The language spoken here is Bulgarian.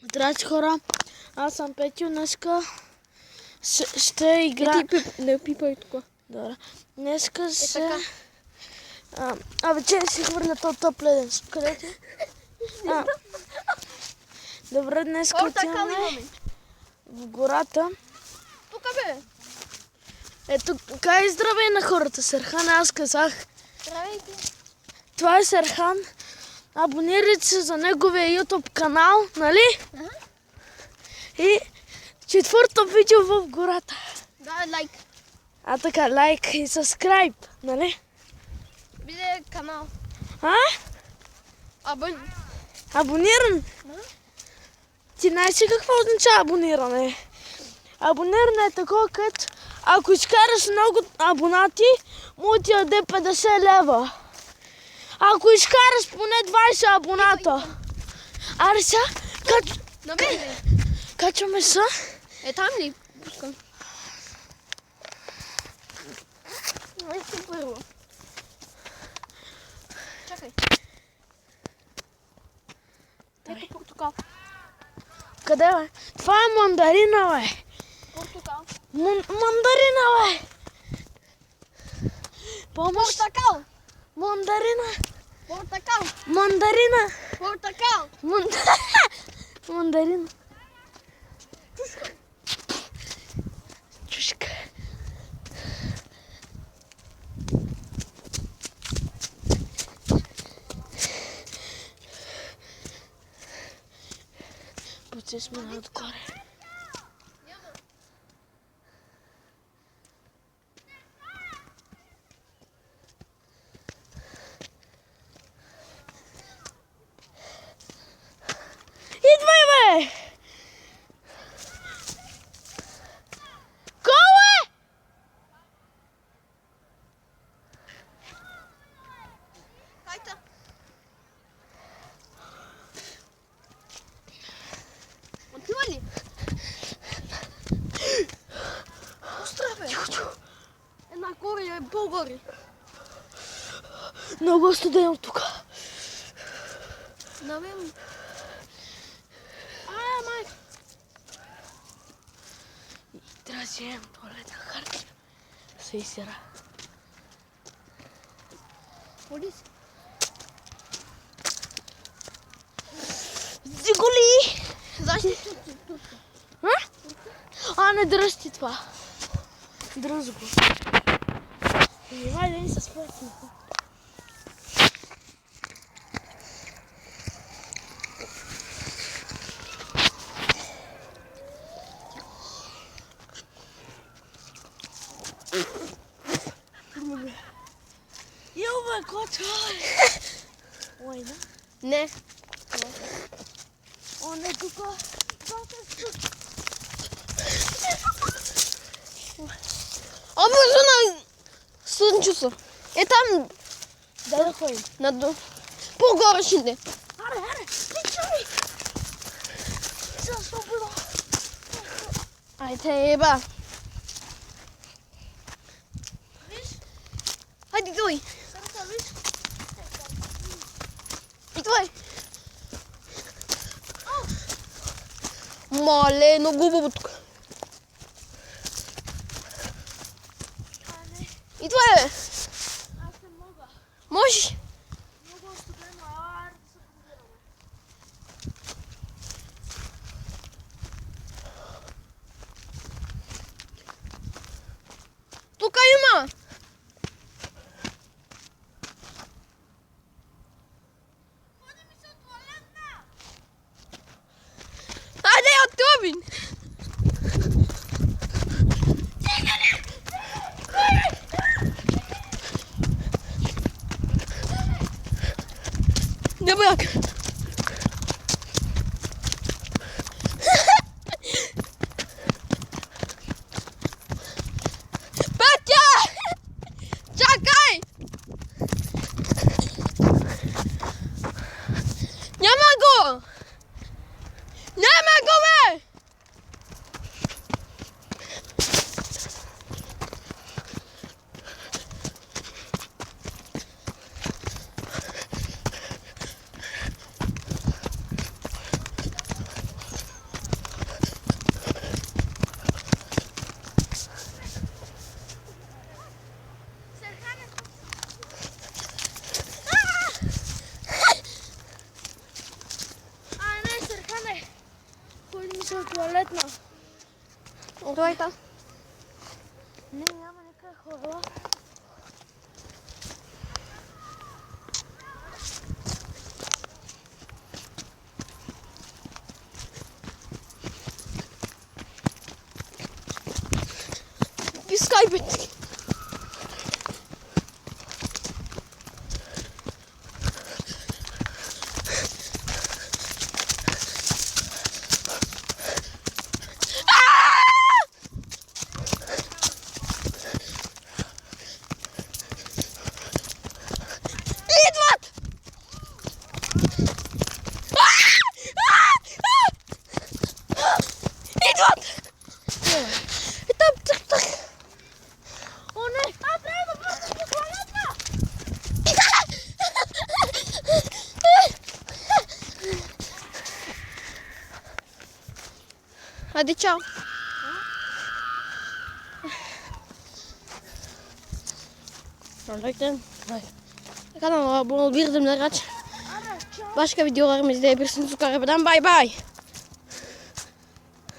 Здравейте, хора, аз съм Петю, днеска ще игра... Не пипай тук. Добре. Днеска се... Абе, че си хвърля този топ леден. Къде ти? Добре, днеска отиваме в гората. Тук бе. Ето, кай здравей на хората, Серхан, аз казах. Здравейте. Това е Серхан. Абонирайте се за неговия YouTube канал, нали? И четвърто видео в гората. Да, лайк. Така, лайк и subscribe, нали? Биде канал. Абониран? Ти знаеш ли какво означава абониране? Абониране е такова, като ако изкараш много абонати, му ти даде 50 лева. Ако изкараш поне 20 абоната. Аре сега, качваме се. Там ли? Пускам. Ето първо. Чакай. Ето портокал. Къде бе? Това е мандарина, бе. Портокал. Мандарина, бе. Помощ? Портокал. Мандарина. Портокал. Мандарина. Портокал. Мандарина. Чушка. Чушка. Пъти сме отгоре. Идвай, бе! Коле! Хайде. Отива ли? Остра, бе. Една горе е по-горе. Много студено тук. Навем. Май. Трябва да вземем туалетна хартия. Се изсера. Ходи си. Зиголи! Защи тут. Не дръжти това. Дръж го. Внимай да ни се спрати. Йо, бе, кочо! Ой, да? Не. О, не, тук. Обързо на слънчето. Там. Дай да ходим. По-горе ще иде. Аре, стичай! Защо било? Айде, еба. Виж? Хайде, идвай. Сега виж? Идвай. Мале, много хубаво тук. Идвай, бе. Аз не мога. Можеш. Много студено, аре да се пробираме. Тук има. Ходи ми се от туалетна! Айде, отиби. Не бяк. Петя! Чакай! Няма го! Няма го, бе! отишъл в туалетна. Давайте. Не, няма никаква хора. Пискай, бе. Идват! Идват! И там так. О, не! Трябва да влезеш в туалетна! Hadi çao. Arkadaşlar, kanalıma abone ol, bildirimleri aç. Аре, чао! Başka videolarımı izleyebilirsiniz. Yukarıdan bay bay.